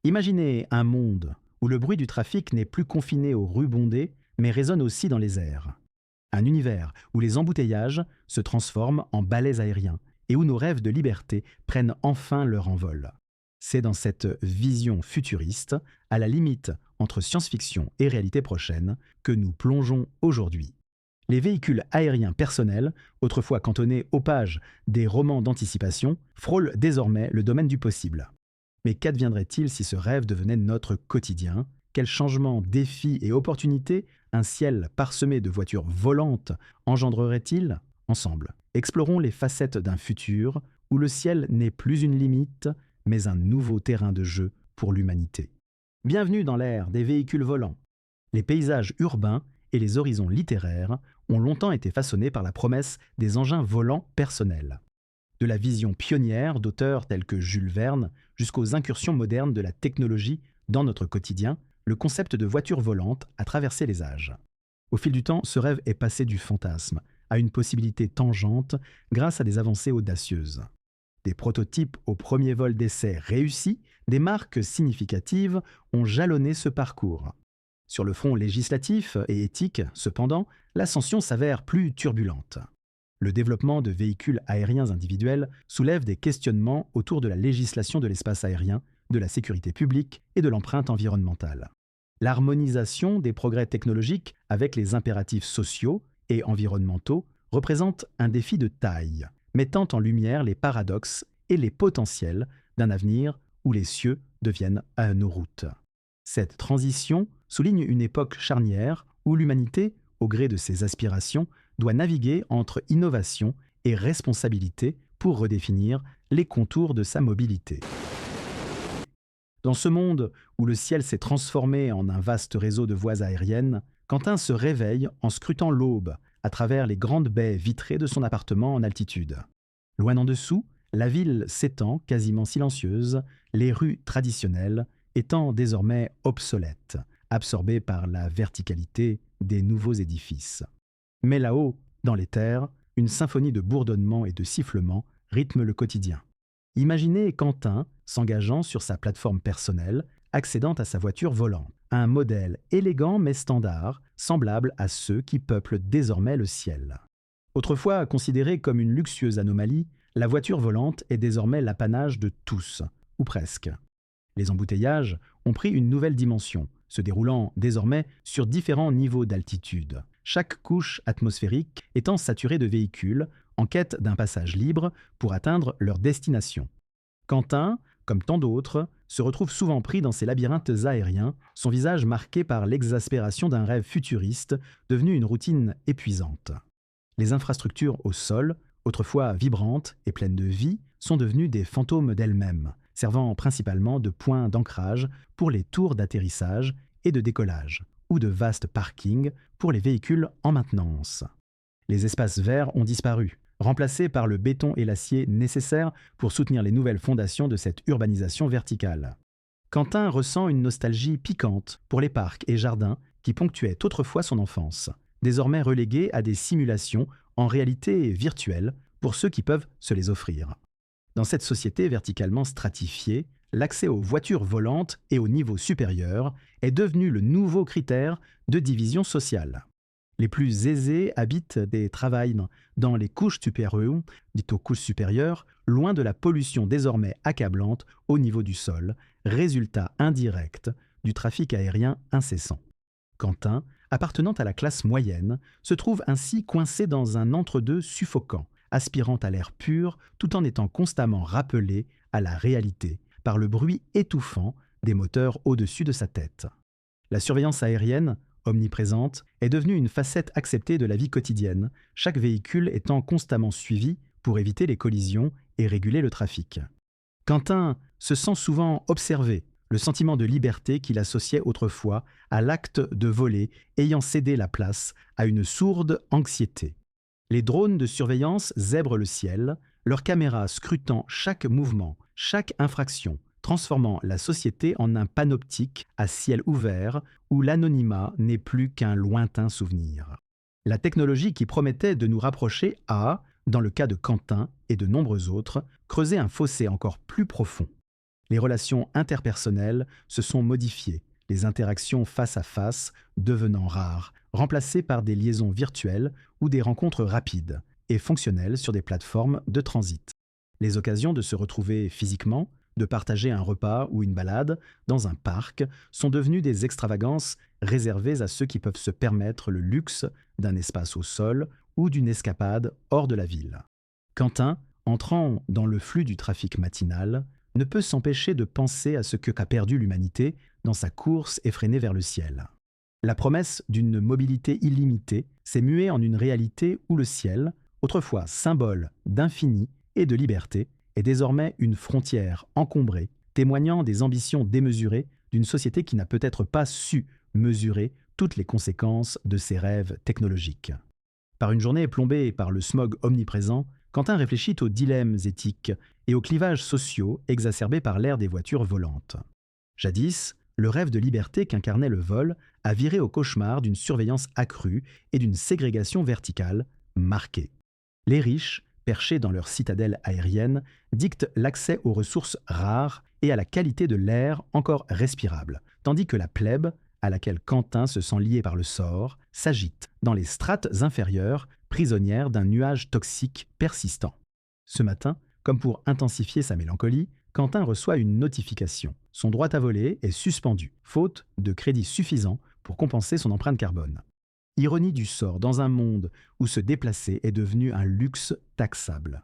Imaginez un monde où le bruit du trafic n'est plus confiné aux rues bondées, mais résonne aussi dans les airs. Un univers où les embouteillages se transforment en balais aériens et où nos rêves de liberté prennent enfin leur envol. C'est dans cette vision futuriste, à la limite entre science-fiction et réalité prochaine, que nous plongeons aujourd'hui. Les véhicules aériens personnels, autrefois cantonnés aux pages des romans d'anticipation, frôlent désormais le domaine du possible. Mais qu'adviendrait-il si ce rêve devenait notre quotidien? Quels changements, défis et opportunités un ciel parsemé de voitures volantes engendrerait-il? Ensemble, explorons les facettes d'un futur où le ciel n'est plus une limite, mais un nouveau terrain de jeu pour l'humanité. Bienvenue dans l'ère des véhicules volants. Les paysages urbains et les horizons littéraires ont longtemps été façonnés par la promesse des engins volants personnels. De la vision pionnière d'auteurs tels que Jules Verne jusqu'aux incursions modernes de la technologie dans notre quotidien, le concept de voiture volante a traversé les âges. Au fil du temps, ce rêve est passé du fantasme à une possibilité tangente grâce à des avancées audacieuses. Des prototypes au premier vol d'essai réussis, des marques significatives ont jalonné ce parcours. Sur le front législatif et éthique, cependant, l'ascension s'avère plus turbulente. Le développement de véhicules aériens individuels soulève des questionnements autour de la législation de l'espace aérien, de la sécurité publique et de l'empreinte environnementale. L'harmonisation des progrès technologiques avec les impératifs sociaux et environnementaux représente un défi de taille, mettant en lumière les paradoxes et les potentiels d'un avenir où les cieux deviennent à nos routes. Cette transition souligne une époque charnière où l'humanité, au gré de ses aspirations, doit naviguer entre innovation et responsabilité pour redéfinir les contours de sa mobilité. Dans ce monde où le ciel s'est transformé en un vaste réseau de voies aériennes, Quentin se réveille en scrutant l'aube à travers les grandes baies vitrées de son appartement en altitude. Loin en dessous, la ville s'étend quasiment silencieuse, les rues traditionnelles étant désormais obsolètes, absorbées par la verticalité des nouveaux édifices. Mais là-haut, dans les terres, une symphonie de bourdonnements et de sifflements rythme le quotidien. Imaginez Quentin s'engageant sur sa plateforme personnelle, accédant à sa voiture volante. Un modèle élégant mais standard, semblable à ceux qui peuplent désormais le ciel. Autrefois considérée comme une luxueuse anomalie, la voiture volante est désormais l'apanage de tous, ou presque. Les embouteillages ont pris une nouvelle dimension, se déroulant désormais sur différents niveaux d'altitude, chaque couche atmosphérique étant saturée de véhicules en quête d'un passage libre pour atteindre leur destination. Quentin, comme tant d'autres, se retrouve souvent pris dans ces labyrinthes aériens, son visage marqué par l'exaspération d'un rêve futuriste devenu une routine épuisante. Les infrastructures au sol, autrefois vibrantes et pleines de vie, sont devenues des fantômes d'elles-mêmes, servant principalement de points d'ancrage pour les tours d'atterrissage et de décollage, ou de vastes parkings pour les véhicules en maintenance. Les espaces verts ont disparu, remplacés par le béton et l'acier nécessaires pour soutenir les nouvelles fondations de cette urbanisation verticale. Quentin ressent une nostalgie piquante pour les parcs et jardins qui ponctuaient autrefois son enfance, désormais relégués à des simulations en réalité virtuelle pour ceux qui peuvent se les offrir. Dans cette société verticalement stratifiée, l'accès aux voitures volantes et au niveau supérieur est devenu le nouveau critère de division sociale. Les plus aisés habitent et travaillent dans les couches supérieures, dites aux couches supérieures, loin de la pollution désormais accablante au niveau du sol, résultat indirect du trafic aérien incessant. Quentin, appartenant à la classe moyenne, se trouve ainsi coincé dans un entre-deux suffocant, aspirant à l'air pur tout en étant constamment rappelé à la réalité par le bruit étouffant des moteurs au-dessus de sa tête. La surveillance aérienne, omniprésente, est devenue une facette acceptée de la vie quotidienne, chaque véhicule étant constamment suivi pour éviter les collisions et réguler le trafic. Quentin se sent souvent observé, le sentiment de liberté qu'il associait autrefois à l'acte de voler ayant cédé la place à une sourde anxiété. Les drones de surveillance zèbrent le ciel, leurs caméras scrutant chaque mouvement, chaque infraction, transformant la société en un panoptique à ciel ouvert où l'anonymat n'est plus qu'un lointain souvenir. La technologie qui promettait de nous rapprocher a, dans le cas de Quentin et de nombreux autres, creusé un fossé encore plus profond. Les relations interpersonnelles se sont modifiées, les interactions face à face devenant rares, remplacées par des liaisons virtuelles ou des rencontres rapides et fonctionnelles sur des plateformes de transit. Les occasions de se retrouver physiquement, de partager un repas ou une balade dans un parc sont devenues des extravagances réservées à ceux qui peuvent se permettre le luxe d'un espace au sol ou d'une escapade hors de la ville. Quentin, entrant dans le flux du trafic matinal, ne peut s'empêcher de penser à ce qu'a perdu l'humanité dans sa course effrénée vers le ciel. La promesse d'une mobilité illimitée s'est muée en une réalité où le ciel, autrefois symbole d'infini et de liberté, est désormais une frontière encombrée, témoignant des ambitions démesurées d'une société qui n'a peut-être pas su mesurer toutes les conséquences de ses rêves technologiques. Par une journée plombée par le smog omniprésent, Quentin réfléchit aux dilemmes éthiques et aux clivages sociaux exacerbés par l'ère des voitures volantes. Jadis, le rêve de liberté qu'incarnait le vol a viré au cauchemar d'une surveillance accrue et d'une ségrégation verticale marquée. Les riches, perchés dans leur citadelle aérienne, dictent l'accès aux ressources rares et à la qualité de l'air encore respirable, tandis que la plèbe, à laquelle Quentin se sent lié par le sort, s'agite dans les strates inférieures, prisonnière d'un nuage toxique persistant. Ce matin, comme pour intensifier sa mélancolie, Quentin reçoit une notification. Son droit à voler est suspendu, faute de crédit suffisant pour compenser son empreinte carbone. Ironie du sort dans un monde où se déplacer est devenu un luxe taxable.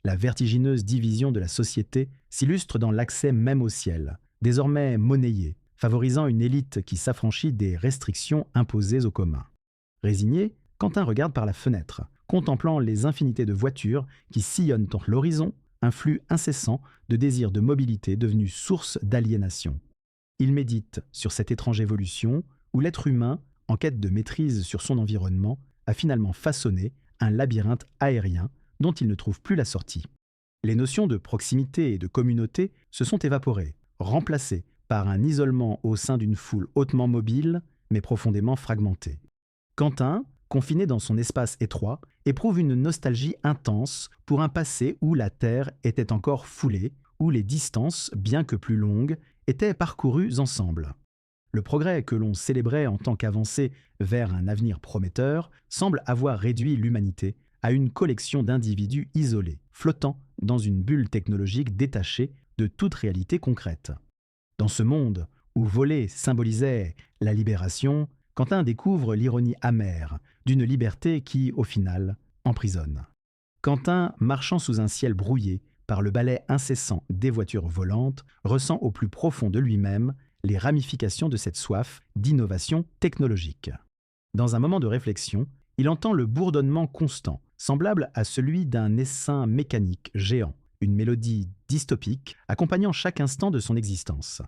La vertigineuse division de la société s'illustre dans l'accès même au ciel, désormais monnayé, favorisant une élite qui s'affranchit des restrictions imposées au commun. Résigné, Quentin regarde par la fenêtre, contemplant les infinités de voitures qui sillonnent entre l'horizon, un flux incessant de désirs de mobilité devenu source d'aliénation. Il médite sur cette étrange évolution où l'être humain, en quête de maîtrise sur son environnement, a finalement façonné un labyrinthe aérien dont il ne trouve plus la sortie. Les notions de proximité et de communauté se sont évaporées, remplacées par un isolement au sein d'une foule hautement mobile, mais profondément fragmentée. Quentin, confiné dans son espace étroit, éprouve une nostalgie intense pour un passé où la Terre était encore foulée, où les distances, bien que plus longues, étaient parcourues ensemble. Le progrès que l'on célébrait en tant qu'avancée vers un avenir prometteur semble avoir réduit l'humanité à une collection d'individus isolés, flottant dans une bulle technologique détachée de toute réalité concrète. Dans ce monde où voler symbolisait la libération, Quentin découvre l'ironie amère d'une liberté qui, au final, emprisonne. Quentin, marchant sous un ciel brouillé par le balai incessant des voitures volantes, ressent au plus profond de lui-même les ramifications de cette soif d'innovation technologique. Dans un moment de réflexion, il entend le bourdonnement constant, semblable à celui d'un essaim mécanique géant, une mélodie dystopique accompagnant chaque instant de son existence.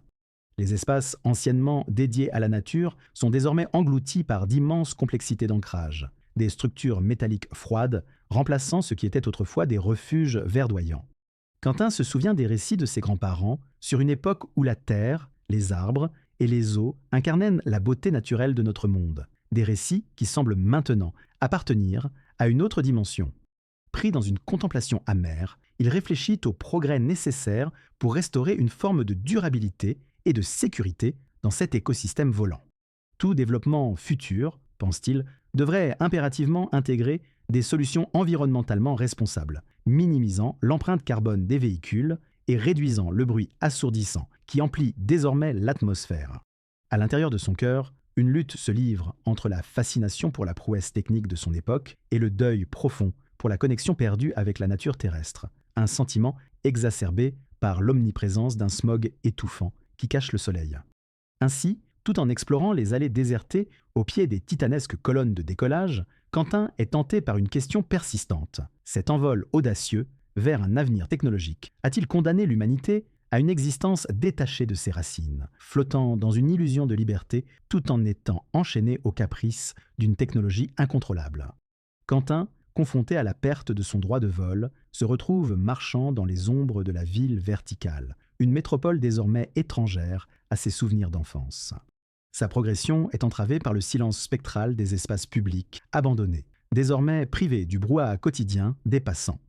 Les espaces anciennement dédiés à la nature sont désormais engloutis par d'immenses complexités d'ancrage, des structures métalliques froides remplaçant ce qui était autrefois des refuges verdoyants. Quentin se souvient des récits de ses grands-parents sur une époque où la terre, les arbres et les eaux incarnaient la beauté naturelle de notre monde, des récits qui semblent maintenant appartenir à une autre dimension. Pris dans une contemplation amère, il réfléchit aux progrès nécessaires pour restaurer une forme de durabilité et de sécurité dans cet écosystème volant. Tout développement futur, pense-t-il, devrait impérativement intégrer des solutions environnementalement responsables, minimisant l'empreinte carbone des véhicules et réduisant le bruit assourdissant qui emplit désormais l'atmosphère. À l'intérieur de son cœur, une lutte se livre entre la fascination pour la prouesse technique de son époque et le deuil profond pour la connexion perdue avec la nature terrestre, un sentiment exacerbé par l'omniprésence d'un smog étouffant qui cache le soleil. Ainsi, tout en explorant les allées désertées au pied des titanesques colonnes de décollage, Quentin est tenté par une question persistante. Cet envol audacieux vers un avenir technologique a-t-il condamné l'humanité à une existence détachée de ses racines, flottant dans une illusion de liberté tout en étant enchaîné aux caprices d'une technologie incontrôlable? Quentin, confronté à la perte de son droit de vol, se retrouve marchant dans les ombres de la ville verticale, une métropole désormais étrangère à ses souvenirs d'enfance. Sa progression est entravée par le silence spectral des espaces publics abandonnés, désormais privés du brouhaha quotidien des passants.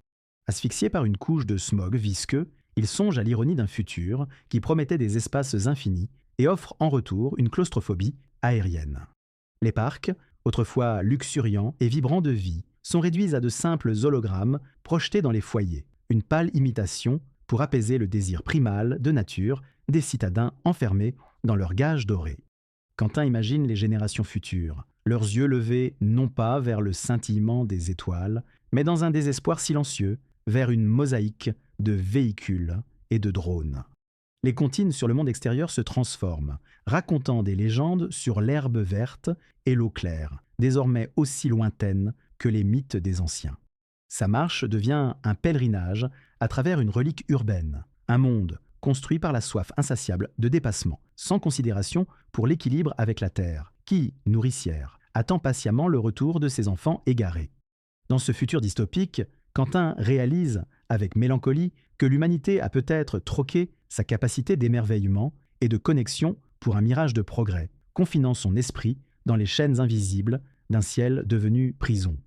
Asphyxié par une couche de smog visqueux, Il songe à l'ironie d'un futur qui promettait des espaces infinis et offre en retour une claustrophobie aérienne. Les parcs, autrefois luxuriants et vibrants de vie, sont réduits à de simples hologrammes projetés dans les foyers, une pâle imitation pour apaiser le désir primal de nature des citadins enfermés dans leur gage doré. Quentin imagine les générations futures, leurs yeux levés non pas vers le scintillement des étoiles, mais dans un désespoir silencieux, vers une mosaïque de véhicules et de drones. Les comptines sur le monde extérieur se transforment, racontant des légendes sur l'herbe verte et l'eau claire, désormais aussi lointaines que les mythes des anciens. Sa marche devient un pèlerinage à travers une relique urbaine, un monde construit par la soif insatiable de dépassement, sans considération pour l'équilibre avec la Terre, qui, nourricière, attend patiemment le retour de ses enfants égarés. Dans ce futur dystopique, Quentin réalise, avec mélancolie, que l'humanité a peut-être troqué sa capacité d'émerveillement et de connexion pour un mirage de progrès, confinant son esprit dans les chaînes invisibles d'un ciel devenu prison.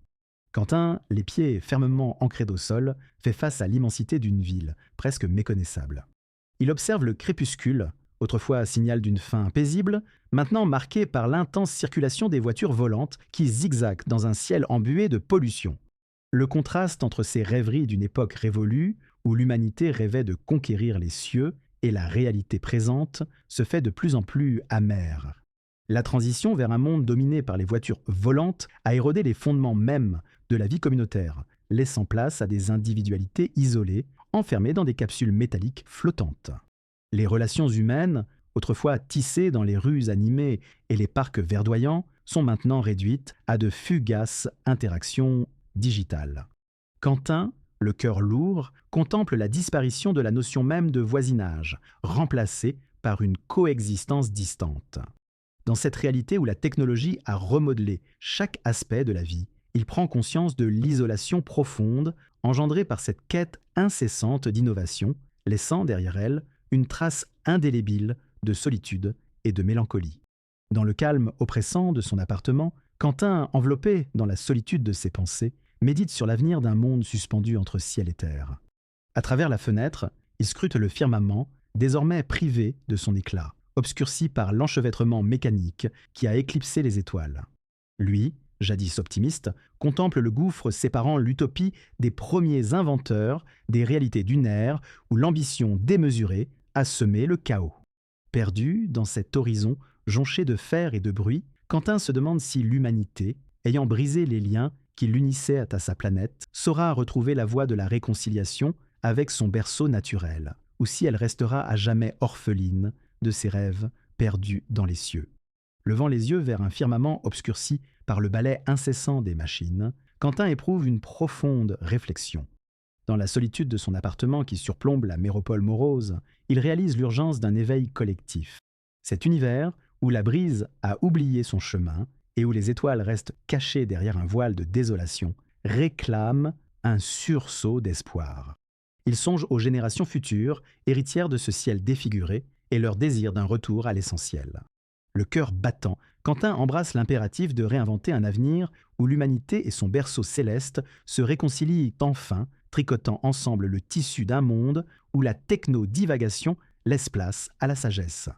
Quentin, les pieds fermement ancrés au sol, fait face à l'immensité d'une ville, presque méconnaissable. Il observe le crépuscule, autrefois signal d'une fin paisible, maintenant marqué par l'intense circulation des voitures volantes qui zigzaguent dans un ciel embué de pollution. Le contraste entre ces rêveries d'une époque révolue, où l'humanité rêvait de conquérir les cieux, et la réalité présente, se fait de plus en plus amer. La transition vers un monde dominé par les voitures volantes a érodé les fondements mêmes de la vie communautaire, laissant place à des individualités isolées, enfermées dans des capsules métalliques flottantes. Les relations humaines, autrefois tissées dans les rues animées et les parcs verdoyants, sont maintenant réduites à de fugaces interactions digitales. Quentin, le cœur lourd, contemple la disparition de la notion même de voisinage, remplacée par une coexistence distante. Dans cette réalité où la technologie a remodelé chaque aspect de la vie, il prend conscience de l'isolation profonde engendrée par cette quête incessante d'innovation, laissant derrière elle une trace indélébile de solitude et de mélancolie. Dans le calme oppressant de son appartement, Quentin, enveloppé dans la solitude de ses pensées, médite sur l'avenir d'un monde suspendu entre ciel et terre. À travers la fenêtre, il scrute le firmament, désormais privé de son éclat, obscurci par l'enchevêtrement mécanique qui a éclipsé les étoiles. Lui, jadis optimiste, contemple le gouffre séparant l'utopie des premiers inventeurs des réalités dunaires où l'ambition démesurée a semé le chaos. Perdu dans cet horizon jonché de fer et de bruit, Quentin se demande si l'humanité, ayant brisé les liens qui l'unissaient à sa planète, saura retrouver la voie de la réconciliation avec son berceau naturel, ou si elle restera à jamais orpheline de ses rêves perdus dans les cieux. Levant les yeux vers un firmament obscurci par le balai incessant des machines, Quentin éprouve une profonde réflexion. Dans la solitude de son appartement qui surplombe la méropole morose, il réalise l'urgence d'un éveil collectif. Cet univers où la brise a oublié son chemin et où les étoiles restent cachées derrière un voile de désolation, réclame un sursaut d'espoir. Il songe aux générations futures, héritières de ce ciel défiguré, et leur désir d'un retour à l'essentiel. Le cœur battant, Quentin embrasse l'impératif de réinventer un avenir où l'humanité et son berceau céleste se réconcilient enfin, tricotant ensemble le tissu d'un monde où la techno-divagation laisse place à la sagesse.